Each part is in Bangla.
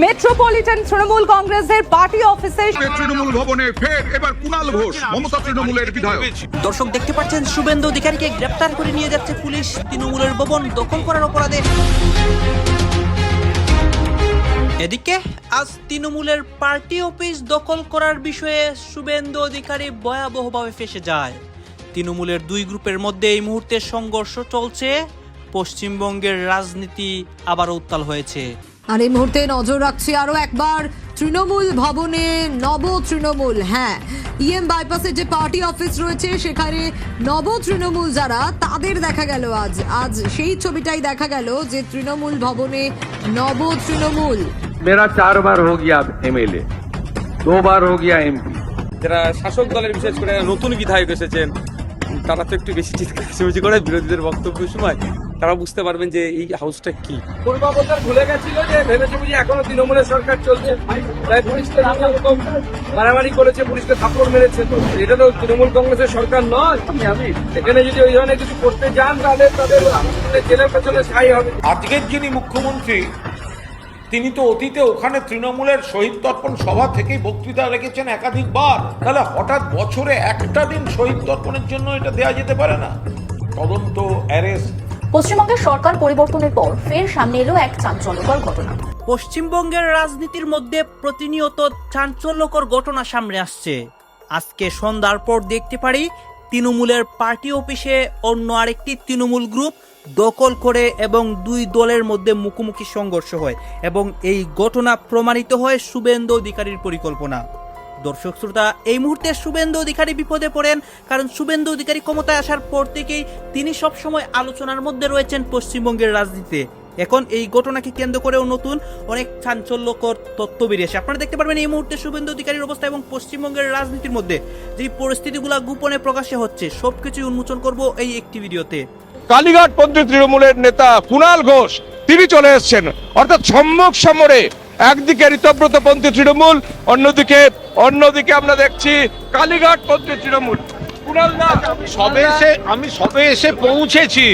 মেট্রোপলিটন তৃণমূল কংগ্রেসের পার্টি অফিসে তৃণমূল ভবনে ফের এবার কুণাল ঘোষ, মমতা তৃণমূলের বিধায়ক। দর্শক দেখতে পাচ্ছেন শুভেন্দু অধিকারীকে গ্রেপ্তার করে নিয়ে যাচ্ছে পুলিশ তৃণমূলের ভবন দখল করার অপরাধে। এদিকে আজ তৃণমূলের পার্টি অফিস দখল করার বিষয়ে শুভেন্দু অধিকারী ভয়াবহভাবে ফেঁসে যায়। তৃণমূলের দুই গ্রুপের মধ্যে এই মুহূর্তে সংঘর্ষ চলছে। পশ্চিমবঙ্গের রাজনীতি আবারও উত্তাল হয়েছে। আর এই মুহূর্তে নজর রাখছি আরো একবার তৃণমূল ভবনে, নব তৃণমূল। হ্যাঁ, ইএম বাইপাসের যে পার্টি অফিস রয়েছে সেখানে নব তৃণমূল যারা, তাদের দেখা গেল আজ সেই ছবিটাই দেখা গেল যে তৃণমূল ভবনে নব তৃণমূল। मेरा 4 बार हो गया एमएलए, 2 बार हो गया एमपी। যারা শাসক দলের বিশেষ করে নতুন বিধায়ক এসেছেন তারা তো একটু বেশি চিৎকার চেঁচামেচি করে বিরোধীদের বক্তব্যের সময়। তারা বুঝতে পারবেন যে এই হাউসটা কি। পূর্বাবস্থার ভুলে গেছিল যে ভেবেছে বুঝি এখনো তৃণমূলের সরকার চলছে, তাই পুলিশকে নানা রকম মারামারি করেছে, পুলিশকে থাপ্পড় মেরেছে। এটা তো তৃণমূল কংগ্রেসের সরকার নয়। এখানে যদি ওই ধরনের কিছু করতে যান তাহলে তাদের জেলের পেছনে ছাই হবে। আজকের যিনি মুখ্যমন্ত্রী তিনি তো অতীতে ওখানে তৃণমূলের শহীদ তর্পণ সভা থেকেই বক্তৃতা রেখেছেন একাধিকবার। তাহলে হঠাৎ বছরে একটা দিন শহীদ তর্পণের জন্য এটা দেওয়া যেতে পারে না? তদন্ত, অ্যারেস্ট। পশ্চিমবঙ্গের সরকার পরিবর্তনের পর ফের সামনে এলো এক চাঞ্চল্যকর ঘটনা। পশ্চিমবঙ্গের রাজনীতির মধ্যে প্রতিনিয়ত চাঞ্চল্যকর ঘটনা সামনে আসছে। আজকে সন্ধ্যার পর দেখতে পারি তৃণমূলের পার্টি অফিসে অন্য আরেকটি তৃণমূল গ্রুপ দখল করে এবং দুই দলের মধ্যে মুখোমুখি সংঘর্ষ হয় এবং এই ঘটনা প্রমাণিত হয় শুভেন্দু অধিকারীর পরিকল্পনা। দর্শক শ্রোতা, এই মুহূর্তে শুভেন্দু অধিকারী বিপদে পড়েন, কারণ শুভেন্দু অধিকারী ক্ষমতায় আসার পর থেকেই তিনি সবসময় আলোচনার মধ্যে রয়েছেন পশ্চিমবঙ্গের রাজনীতিতে। এখন এই ঘটনাকে কেন্দ্র করেও নতুন অনেক চাঞ্চল্যকর তথ্য বেরিয়ে আসে। আপনারা দেখতে পারবেন এই মুহূর্তে শুভেন্দু অধিকারীর অবস্থা এবং পশ্চিমবঙ্গের রাজনীতির মধ্যে যে পরিস্থিতিগুলো গোপনে প্রকাশে হচ্ছে সবকিছু উন্মোচন করব এই একটি ভিডিওতে। কালীঘাট পন্থী তৃণমূলের নেতা কুণাল ঘোষ তিনি চলে এসেছেন, অর্থাৎ সম্মুখ সমরে একদিকে ঋতব্রতপন্থী তৃণমূল, অন্যদিকে আমরা দেখছি কালীঘাট পন্থী তৃণমূল। আমি সবে এসে পৌঁছেছি,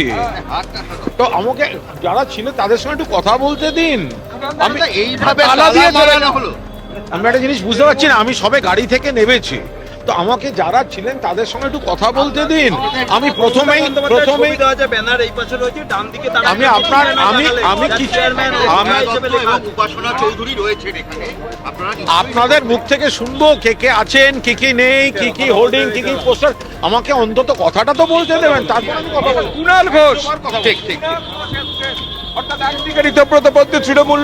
তো আমাকে যারা ছিল তাদের সঙ্গে একটু কথা বলতে দিন। আমি এইভাবে আমি একটা জিনিস বুঝতে পারছি না, আমি সবে গাড়ি থেকে নেমেছি, তো আমাকে যারা ছিলেন তাদের সঙ্গে একটু কথা বলতে দিন। আমি প্রথমেই আমি আপনার আপনাদের মুখ থেকে শুনবো কে কে আছেন, কি কি নেই, কি কি হোর্ডিং, কি কি পোস্টার। আমাকে অন্তত কথাটা তো বলতে দেবেন, তারপর আমি কথা বলবো। কুণাল ঘোষ ঠিক অর্থাৎ একদিকে ঋতব্রতপন্থী তৃণমূল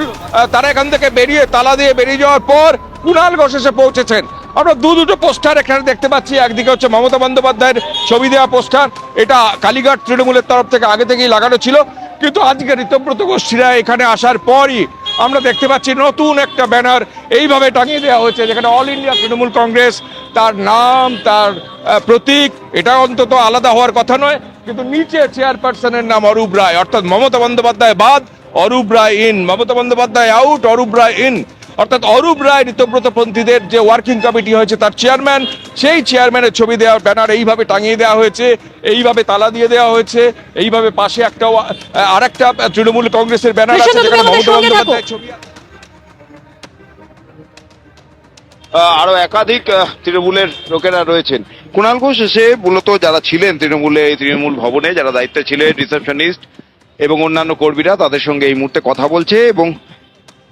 তারা এখান থেকে বেরিয়ে তালা দিয়ে বেরিয়ে যাওয়ার পর কুণাল ঘোষ এসে পৌঁছেছেন। আমরা দুটো পোস্টার এখানে দেখতে পাচ্ছি। একদিকে হচ্ছে মমতা বন্দ্যোপাধ্যায়ের ছবি দেওয়া পোস্টার, এটা কালীঘাট তৃণমূলের তরফ থেকে আগে থেকেই লাগানো ছিল, কিন্তু আজকে ঋতব্রত গোষ্ঠীরা এখানে আসার পরই আমরা দেখতে পাচ্ছি নতুন একটা ব্যানার এইভাবে টাঙিয়ে দেওয়া হয়েছে, যেখানে অল ইন্ডিয়া তৃণমূল কংগ্রেস, তার নাম, তার প্রতীক, এটা অন্তত আলাদা হওয়ার কথা নয়, কিন্তু নিচে চেয়ারপারসনের নাম অরূপ রায়, অর্থাৎ মমতা বন্দ্যোপাধ্যায় বাদ, Arup Roy in, Mamata Bandyopadhyay out, Arup Roy in. অর্থাৎ অরূপ রায় ঋতব্রতপন্থীদের যে ওয়ার্কিং কমিটি হয়েছে তার চেয়ারম্যান, সেই চেয়ারম্যানের ছবি দেওয়া ব্যানার এইভাবে টাঙিয়ে দেওয়া হয়েছে, এইভাবে তালা দিয়ে দেওয়া হয়েছে। এইভাবে পাশে একটা আরেকটা তৃণমূল কংগ্রেসের ব্যানার আছে যেখানে মমতা বন্দ্যোপাধ্যায়ের ছবি। আরো একাধিক তৃণমূলের লোকেরা রয়েছেন। কুণাল ঘোষ এসে মূলত যারা ছিলেন তৃণমূল ভবনে, যারা দায়িত্বে ছিলেন, রিসেপশনিস্ট এবং অন্যান্য কর্মীরা, তাদের সঙ্গে এই মুহূর্তে কথা বলছে এবং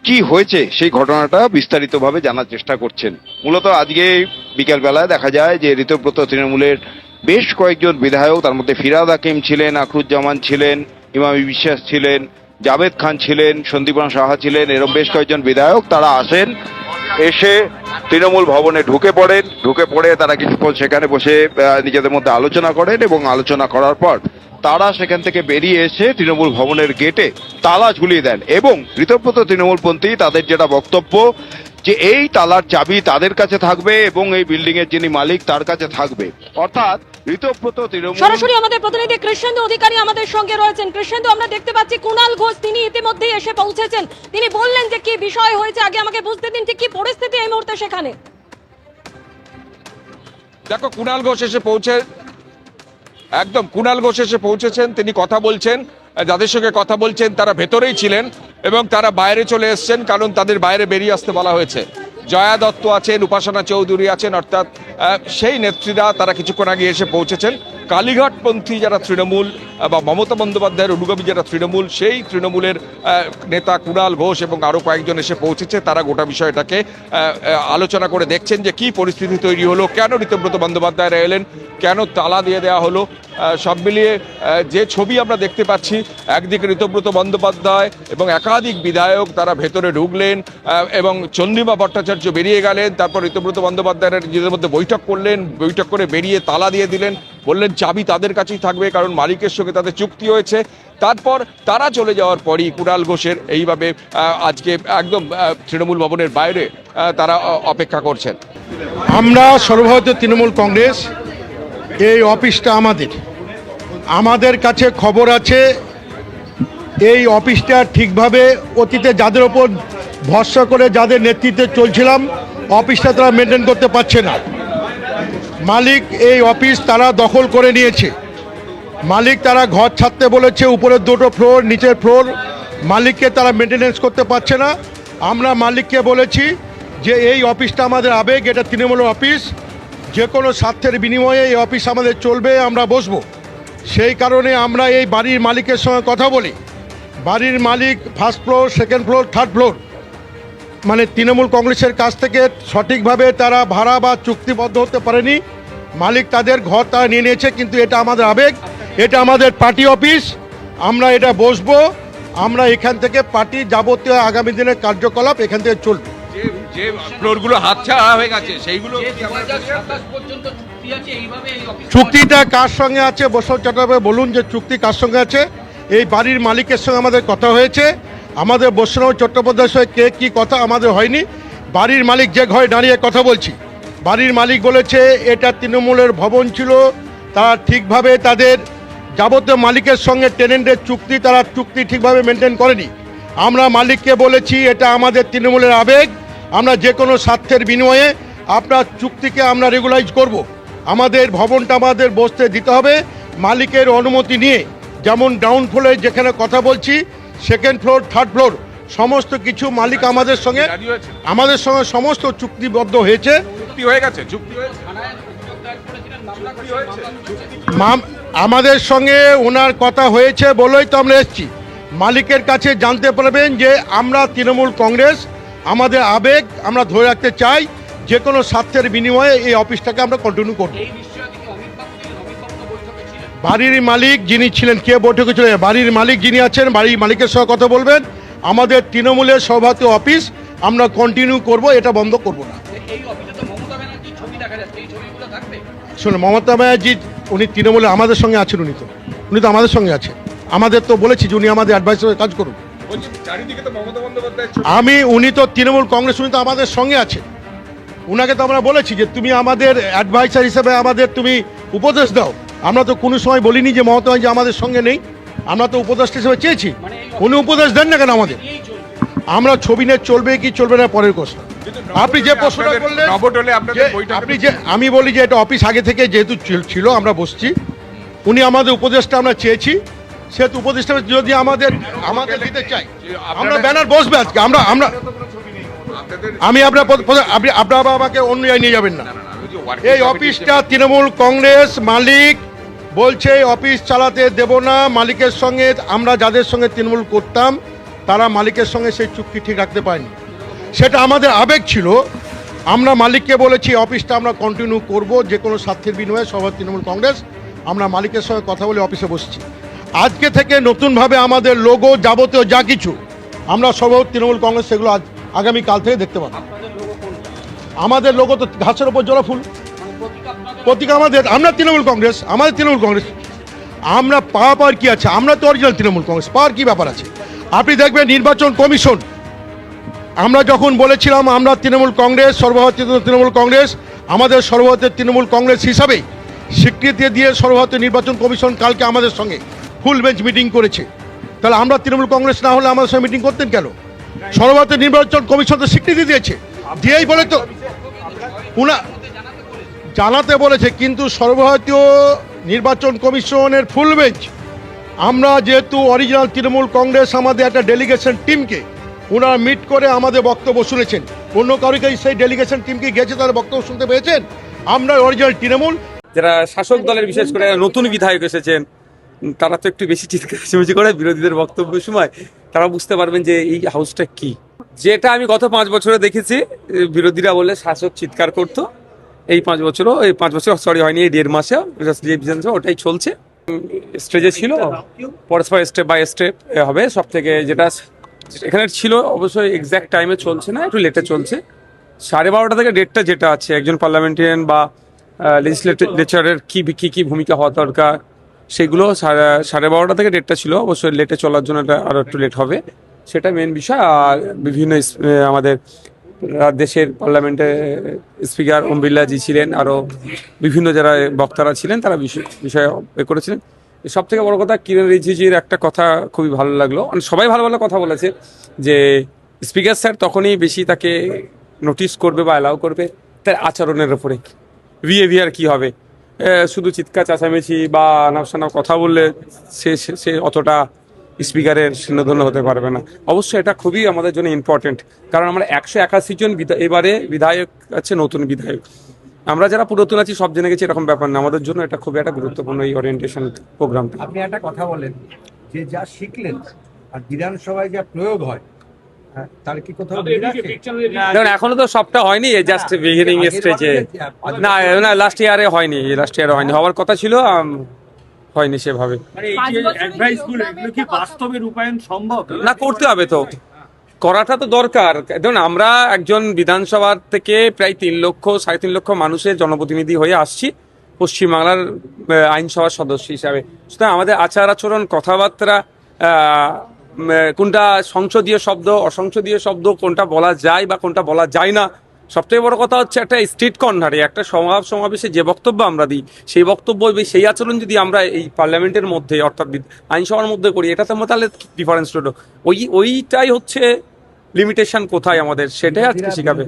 কি হয়েছে সেই ঘটনাটা বিস্তারিতভাবে জানার চেষ্টা করছেন। মূলত আজকে বিকেল বেলায় দেখা যায় যে ঋতব্রত তৃণমূলের বেশ কয়েকজন বিধায়ক, তার মধ্যে ফিরাদ হাকিম ছিলেন, আখরুজ্জামান ছিলেন, ইমামি বিশ্বাস ছিলেন, জাভেদ খান ছিলেন, সন্দীপন সাহা ছিলেন, এরকম বেশ কয়েকজন বিধায়ক তারা আসেন, এসে তৃণমূল ভবনে ঢুকে পড়ে তারা কিছুক্ষণ সেখানে বসে নিজেদের মধ্যে আলোচনা করেন এবং আলোচনা করার পর তারা সেখান থেকে বেরিয়ে এসে তৃণমূল ভবনের গেটে তালা ঝুলিয়ে দেন এবং ঋতব্রত তৃণমূলপন্থী তাদের যেটা বক্তব্য যে এই তালার চাবি তাদের কাছে থাকবে এবং এই বিল্ডিং এর যিনি মালিক তার কাছে থাকবে। অর্থাৎ ঋতব্রত তৃণমূল। সরাসরি আমাদের প্রতিনিধি কৃষ্ণেন্দু অধিকারী আমাদের সঙ্গে রয়েছেন। কৃষ্ণেন্দু, আমরা দেখতে পাচ্ছি কুণাল ঘোষ তিনি ইতিমধ্যেই এসে পৌঁছেছেন। তিনি বললেন যে কি বিষয় হয়েছে, আগে আমাকে বুঝতে দিন ঠিক কি পরিস্থিতি এই মুহূর্তে সেখানে। দেখো, কুণাল ঘোষ এসে পৌঁছেছেন, তিনি কথা বলছেন, যাদের সঙ্গে কথা বলছেন তারা ভেতরেই ছিলেন। এবং তারা বাইরে চলে এসছেন, কারণ তাদের বাইরে বেরিয়ে আসতে বলা হয়েছে। জয়া দত্ত আছেন, উপাসনা চৌধুরী আছেন, অর্থাৎ সেই নেত্রীরা তারা কিছুক্ষণ আগে এসে পৌঁছেছেন। কালীঘাটপন্থী যারা তৃণমূল বা মমতা বন্দ্যোপাধ্যায়ের অনুগামী যারা তৃণমূল, সেই তৃণমূলের নেতা কুণাল ঘোষ এবং আরও কয়েকজন এসে পৌঁছেছে। তারা গোটা বিষয়টাকে আলোচনা করে দেখছেন যে কি পরিস্থিতি তৈরি হলো, কেন ঋতব্রত বন্দ্যোপাধ্যায়রা এলেন, কেন তালা দিয়ে দেওয়া হলো। সব মিলিয়ে যে ছবি আমরা দেখতে পাচ্ছি, একদিকে ঋতব্রত বন্দ্যোপাধ্যায় এবং একাধিক বিধায়ক তারা ভেতরে ঢুকলেন এবং চন্দ্রিমা ভট্টাচার্য বেরিয়ে গেলেন। তারপর ঋতব্রত বন্দ্যোপাধ্যায়রা নিজেদের মধ্যে বৈঠক করলেন, বৈঠক করে বেরিয়ে তালা দিয়ে দিলেন, বললেন চাবি তাদের কাছেই থাকবে, কারণ মালিকের সঙ্গে তাদের চুক্তি হয়েছে। তারপর তারা চলে যাওয়ার পরই কুণাল ঘোষের এইভাবে আজকে একদম তৃণমূল ভবনের বাইরে তারা অপেক্ষা করছেন। আমরা সর্বভারতীয় তৃণমূল কংগ্রেস, এই অফিসটা আমাদের কাছে খবর আছে এই অফিসটা ঠিকভাবে অতীতে যাদের ওপর ভরসা করে যাদের নেতৃত্বে চলছিলাম, অফিসটা তারা মেনটেন করতে পারছে না। মালিক এই অফিস তারা দখল করে নিয়েছে। মালিক তারা ঘর ছাড়তে বলেছে, উপরের দুটো ফ্লোর, নিচের ফ্লোর, মালিককে তারা মেনটেনেন্স করতে পারছে না। আমরা মালিককে বলেছি যে এই অফিসটা আমাদের আবেগ, এটা তৃণমূলের অফিস, যে কোনো স্বার্থের বিনিময়ে এই অফিস আমাদের চলবে, আমরা বসবো। সেই কারণে আমরা এই বাড়ির মালিকের সঙ্গে কথা বলি। বাড়ির মালিক first floor, second floor, third floor, মানে তৃণমূল কংগ্রেসের কাছ থেকে সঠিকভাবে তারা ভাড়া বা চুক্তিবদ্ধ হতে পারেনি। মালিক তাদের ঘর তারা নিয়ে নিয়েছে, কিন্তু এটা আমাদের আবেগ, এটা আমাদের পার্টি অফিস, আমরা এটা বসবো। আমরা এখান থেকে পার্টি যাবতীয় আগামী দিনের কার্যকলাপ এখান থেকে চলবে। যে ফ্লোরগুলো হাতছাড়া হয়ে গেছে সেইগুলো চুক্তিটা কার সঙ্গে আছে বসন্ত চট্টোপাধ্যায় বলুন, যে চুক্তি কার সঙ্গে আছে? এই বাড়ির মালিকের সঙ্গে আমাদের কথা হয়েছে। আমাদের বসন্ত চট্টোপাধ্যায়ের সঙ্গে কে কী কথা আমাদের হয়নি। বাড়ির মালিক যে ঘরে দাঁড়িয়ে কথা বলছি, বাড়ির মালিক বলেছে এটা তৃণমূলের ভবন ছিল, তারা ঠিকভাবে তাদের যাবতীয় মালিকের সঙ্গে টেনেন্টের চুক্তি, তারা চুক্তি ঠিকভাবে মেনটেন করেনি। আমরা মালিককে বলেছি এটা আমাদের তৃণমূলের আবেগ, আমরা যে কোনো স্বার্থের বিনিময়ে আপনার চুক্তিকে আমরা রেগুলাইজ করব। আমাদের ভবনটা আমাদের বসতে দিতে হবে মালিকের অনুমতি নিয়ে। যেমন গ্রাউন্ড ফ্লোরে যেখানে কথা বলছি, সেকেন্ড ফ্লোর, থার্ড ফ্লোর, সমস্ত কিছু মালিক আমাদের সঙ্গে সমস্ত চুক্তিবদ্ধ হয়েছে। আমাদের সঙ্গে ওনার কথা হয়েছে বলেই তো আমরা এসেছি। মালিকের কাছে জানতে পারবেন যে আমরা তৃণমূল কংগ্রেস, আমাদের আবেগ আমরা ধরে রাখতে চাই, যে কোনো স্বার্থের বিনিময়ে এই অফিসটাকে আমরা কন্টিনিউ করব। বাড়ির মালিক যিনি ছিলেন, কে বৈঠকে ছিলেন, বাড়ির মালিক যিনি আছেন, বাড়ির মালিকের সঙ্গে কথা বলবেন। আমাদের তৃণমূলের সভাপতি অফিস আমরা কন্টিনিউ করব, এটা বন্ধ করব না। শুনুন, মমতা ব্যানার্জি উনি তৃণমূলে আমাদের সঙ্গে আছেন, উনি তো আমাদের সঙ্গে আছে। আমাদের তো বলেছি যে উনি আমাদের অ্যাডভাইসার কাজ করুন। উনি তো তৃণমূল কংগ্রেস, উনি তো আমাদের সঙ্গে আছে। উনাকে তো আমরা বলেছি যে তুমি আমাদের অ্যাডভাইসার হিসেবে আমাদের তুমি উপদেশ দাও। আমরা তো কোনো সময় বলিনি যে মমতা ব্যানার্জি আমাদের সঙ্গে নেই, আমরা তো উপদেষ্টা হিসেবে চেয়েছি। উনি উপদেশ দেন না কেন আমাদের? আমরা ছবি নিয়ে চলবে কি চলবে না পরের কথা। আপনি যে প্রশ্নটা বললেন, আমি বলি যে এটা অফিস আগে থেকে যেহেতু ছিল, আমরা বসছি, উনি আমাদের উপদেশটা আমরা চেয়েছি, সেহেতু উপদেশটা যদি আমাদের দিতে চাই, আমরা ব্যানার বসবে আজকে। আমি আপনার আমাকে অন্য নিয়ে যাবেন না। এই অফিসটা তৃণমূল কংগ্রেস, মালিক বলছে এই অফিস চালাতে দেব না। মালিকের সঙ্গে আমরা যাদের সঙ্গে তৃণমূল করতাম, তারা মালিকের সঙ্গে সেই চুক্তি ঠিক রাখতে পারেনি, সেটা আমাদের আবেগ ছিল। আমরা মালিককে বলেছি অফিসটা আমরা কন্টিনিউ করব, যে কোনো স্বার্থের বিনিময়ে সবার তৃণমূল কংগ্রেস। আমরা মালিকের সঙ্গে কথা বলে অফিসে বসছি। আজকে থেকে নতুনভাবে আমাদের লোগো, যাবতীয় যা কিছু আমরা সব তৃণমূল কংগ্রেস, সেগুলো আগামীকাল থেকে দেখতে পাবো। আমাদের লোগো তো ঘাসের ওপর জোড়া ফুল, প্রতীক আমাদের। আমরা তৃণমূল কংগ্রেস, আমাদের তৃণমূল কংগ্রেস। আমরা পাওয়ার কি আছে? আমরা তো অরিজিনাল তৃণমূল কংগ্রেস, পাওয়ার কি ব্যাপার আছে? আপনি দেখবেন নির্বাচন কমিশন, আমরা যখন বলেছিলাম আমরা তৃণমূল কংগ্রেস, সর্বভারতীয় তৃণমূল কংগ্রেস, আমাদের সর্বভারতীয় তৃণমূল কংগ্রেস হিসাবে স্বীকৃতি দিয়ে সর্বভারতীয় নির্বাচন কমিশন কালকে আমাদের সঙ্গে ফুল বেঞ্চ মিটিং করেছে। তাহলে আমরা তৃণমূল কংগ্রেস না হলে আমাদের সঙ্গে মিটিং করতেন কেন? সর্বভারতীয় নির্বাচন কমিশন তো স্বীকৃতি দিয়েছে, দিয়েই বলে তো জানাতে বলেছে, কিন্তু সর্বভারতীয় নির্বাচন কমিশনের ফুল বেঞ্চ আমরা যেহেতু অরিজিনাল তৃণমূল কংগ্রেস আমাদের একটা ডেলিগেশন টিমকে ওনারা মিট করে আমাদের বক্তব্য শুনেছেন। অন্য কারোকে সেই ডেলিগেশন টিমকে গেছে তারা বক্তব্য শুনতে পেয়েছেন? আমরা অরিজিনাল তৃণমূল। যারা শাসক দলের বিশেষ করে নতুন বিধায়ক এসেছেন তারা তো একটু বেশি চিৎকার চেঁচামেচি করে বিরোধীদের বক্তব্যের সময়, তারা বুঝতে পারবেন যে এই হাউসটা কি। যেটা আমি গত 5 বছরে দেখেছি, বিরোধীরা বলে শাসক চিৎকার করতো, এই 5 বছরও, এই 5 বছর সরি হয়নি, এই 1.5 মাসে ওটাই চলছে। স্টেজে ছিল, পরস্পর স্টেপ বাই স্টেপ হবে। সব থেকে যেটা এখানে ছিল অবশ্যই এক্স্যাক্ট টাইমে চলছে না, একটু লেটে চলছে। 12:30 থেকে 1:30 যেটা আছে, একজন পার্লামেন্টারিয়ান বা লেজিসলেচারের কি ভূমিকা হওয়া দরকার সেগুলো 12:30 থেকে 1:30 ছিল। অবশ্যই লেটে চলার জন্য এটা আরও একটু লেট হবে, সেটা মেন বিষয়। আর বিভিন্ন আমাদের দেশের পার্লামেন্টের স্পিকার ওম বিড়লাজি ছিলেন, আরও বিভিন্ন যারা বক্তারা ছিলেন তারা বিষয়ে করেছিলেন। সব থেকে বড় কথা, কিরণ রিজিজুর একটা কথা খুবই ভালো লাগলো, সবাই ভালো ভালো কথা বলেছে, যে স্পিকার স্যার তখনই বেশি তাকে নোটিস করবে বা অ্যালাউ করবে তার আচরণের ওপরে, বিহেভিয়ার কি হবে। শুধু চিৎকার চেঁচামেচি বা নাফসানা কথা বললে সে অতটা স্পিকারের স্নেহধন্য হতে পারবে না। অবশ্যই এটা খুবই আমাদের জন্য ইম্পর্টেন্ট, কারণ আমরা 181 জন এবারে বিধায়ক আছে, নতুন বিধায়ক। আমরা যারা পুরাতন আছি সব জেনে গেছি এরকম ব্যাপার না, আমাদের জন্য এটা খুবই একটা গুরুত্বপূর্ণ এই ওরিয়েন্টেশন প্রোগ্রামটা। আপনি একটা কথা বলেন যে যা শিখলেন আর বিধানসভায় যা প্রয়োগ হয় তার কি কোথাও এখনো তো সবটা হয়নি, জাস্ট বিগিনিং স্টেজে। না লাস্ট ইয়ারে হয়নি, হওয়ার কথা ছিল, হয়নি সেভাবে। না, করতে হবে তো, করাটা তো দরকার। দেখুন, আমরা একজন বিধানসভার থেকে প্রায় 3-3.5 লক্ষ মানুষের জনপ্রতিনিধি হয়ে আসছি পশ্চিমবাংলার আইনসভার সদস্য হিসাবে। সুতরাং আমাদের আচার আচরণ, কথাবার্তা, কোনটা সংসদীয় শব্দ, অসংসদীয় শব্দ, কোনটা বলা যায় বা কোনটা বলা যায় না, সবথেকে বড় কথা হচ্ছে একটা স্ট্রিট কর্নারে একটা সমাবেশে যে বক্তব্য আমরা দিই, সেই বক্তব্য সেই আচরণ যদি আমরা এই পার্লামেন্টের মধ্যে অর্থাৎ আইনসভার মধ্যে করি, এটা তো তাহলে ডিফারেন্স হলো। ওইটাই হচ্ছে লিমিটেশন কোথায় আমাদের, সেটাই আজকে শিখাবে।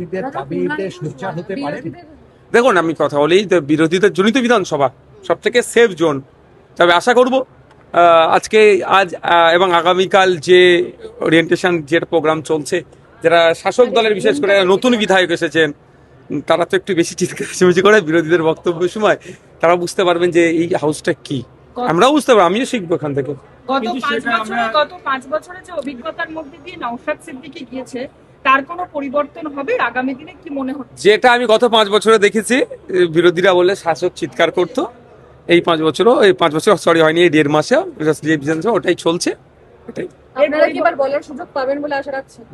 দেখুন, আমি কথা বলি, বিরোধীদের জনিত বিধানসভা সব থেকে সেফ জোন। তবে আশা করব আজ এবং আগামীকাল যে ওরিয়েন্টেশন যে প্রোগ্রাম চলছে, যারা শাসক দলের বিশেষ করে নতুন বিধায়ক এসেছেন তারা তো একটু বেশি চিৎকার চেঁচামেচি করে বিরোধীদের বক্তব্যের সময়, তারা বুঝতে পারবেন যে এই হাউসটা কি। আমরাও বুঝতে পারবো, আমিও শিখবো এখান থেকে। গত 5 বছরে যে অভিজ্ঞতার মধ্যে দিয়ে নওশাদ সিদ্দিকী গিয়েছে, তার কোনো পরিবর্তন হবে আগামী দিনে কি মনে হচ্ছে? যেটা আমি গত 5 বছরে দেখেছি, বিরোধীরা বলে শাসক চিৎকার করতো, এই 5 বছরও, এই 5 বছর সরি হয়নি, এই 1.5 মাসে ওটাই চলছে।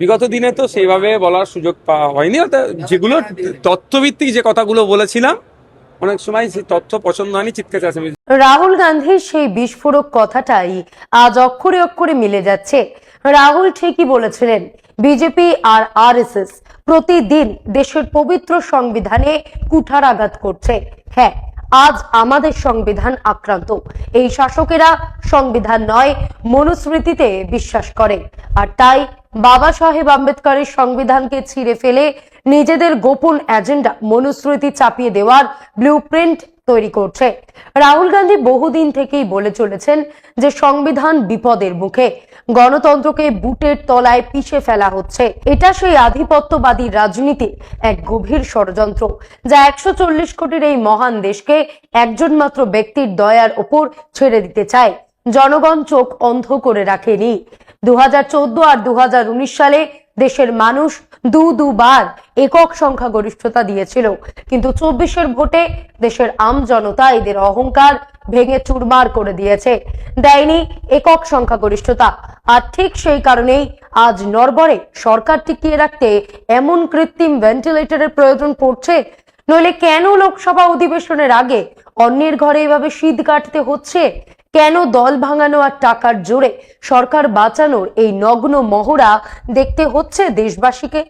বিগত দিনে তো সেইভাবে বলার সুযোগ পাওয়া হয়নি, যেগুলো তথ্যভিত্তিক যে কথাগুলো বলেছিলাম, অনেক সময় সেই তথ্য পছন্দ হয়নি, চিৎকার চেঁচামেচি। রাহুল গান্ধীর সেই বিস্ফোরক কথাটাই আজ অক্ষরে অক্ষরে মিলে যাচ্ছে। রাহুল ঠিকই বলেছিলেন, বিজেপি আর আরএসএস প্রতিদিন দেশের পবিত্র সংবিধানে কুঠারাঘাত করছে। হ্যাঁ, আজ আমাদের সংবিধান আক্রান্ত। এই শাসকেরা সংবিধান নয়, মনুস্মৃতিতে বিশ্বাস করে, আর তাই বাবা সাহেব আম্বেদকরের সংবিধানকে ছিঁড়ে ফেলে নিজেদের গোপন এজেন্ডা মনুস্মৃতি চাপিয়ে দেওয়ার ব্লুপ্রিন্ট তৈরি করছে। রাহুল গান্ধী বহুদিন থেকেই বলে চলেছেন যে সংবিধান বিপদের মুখে, গণতন্ত্রকে বুটের তলায় পিষে ফেলা হচ্ছে। এটা সেই আধিপত্যবাদী রাজনীতির এক গভীর ষড়যন্ত্র, যা 140 কোটির এই মহান দেশকে একজন মাত্র ব্যক্তির দয়ার ওপর ছেড়ে দিতে চায়। জনগণ চোখ অন্ধ করে রাখেনি। 2014 আর 2019 সালে দেশের মানুষ দুবার একক সংখ্যাগরিষ্ঠতা দিয়েছিল, কিন্তু 24-এর ভোটে দেশের আম জনতা এদের অহংকার ভেঙে চুরমার করে দিয়েছে, দেয়নি একক সংখ্যাগরিষ্ঠতা। আর ঠিক সেই কারণেই আজ নড়বড়ে সরকার টিকিয়ে রাখতে এমন কৃত্রিম ভেন্টিলেটরের প্রয়োজন পড়ছে। নইলে কেন লোকসভা অধিবেশনের আগে অন্যের ঘরে এভাবে শীত কাটতে হচ্ছে? কেন দল ভাঙানো আর টাকার জোরে সরকার বাঁচানোর এই নগ্ন মহড়া দেখতে হচ্ছে দেশবাসীকে?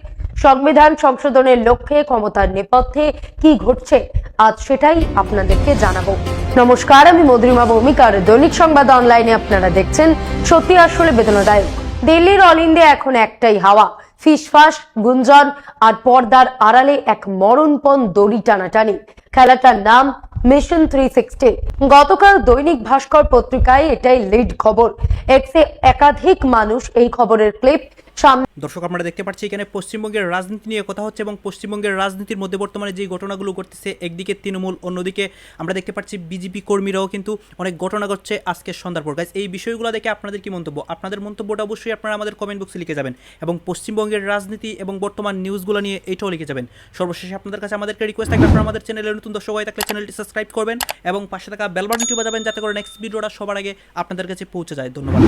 সংবিধান সংশোধনের লক্ষ্যে ক্ষমতার নেপথ্যে কি ঘটছে, আজ সেটাই আপনাদেরকে জানাবো। নমস্কার, আমি মধুরিমা ভৌমিকার দৈনিক সংবাদ অনলাইনে আপনারা দেখছেন। সত্যি আসলে বেদনাদায়ক। দিল্লির অল ইন্ডিয়া এখন একটাই হাওয়া, ফিসফাস, গুঞ্জন আর পর্দার আড়ালে এক মরণপণ দড়ি টানাটানি। খেলাটার নাম মিশন 360। গতকাল দৈনিক ভাস্কর পত্রিকায় এটাই লিড খবর। এক্সে একাধিক মানুষ এই খবরের ক্লিপ সামনে। দর্শক, আপনারা দেখতে পাচ্ছি এখানে পশ্চিমবঙ্গের রাজনীতি নিয়ে কথা হচ্ছে এবং পশ্চিমবঙ্গের রাজনীতির মধ্যে বর্তমানে যে ঘটনাগুলো ঘটতেছে, একদিকে তৃণমূল, অন্যদিকে আমরা দেখতে পাচ্ছি বিজেপি কর্মীরাও কিন্তু অনেক ঘটনা ঘটছে আজকে সন্ধ্যার পর। গাইস, এই বিষয়গুলো দেখে আপনাদের কি মন্তব্য? আপনাদের মন্তব্যটা অবশ্যই আপনারা আমাদের কমেন্ট বক্সে লিখে যাবেন এবং পশ্চিমবঙ্গের রাজনীতি এবং বর্তমান নিউজগুলো নিয়ে এটাও লিখে যাবেন। সর্বশেষে আপনাদের কাছে আমাদেরকে রিকোয়েস্ট থাকবে, আপনারা আমাদের চ্যানেলে নতুন দর্শক হয়ে থাকলে চ্যানেলটি সাবস্ক্রাইব করবেন এবং পাশে থাকা বেল বাটনটি বাজাবেন যাতে করে নেক্সট ভিডিওটা সবার আগে আপনাদের কাছে পৌঁছে যায়। ধন্যবাদ।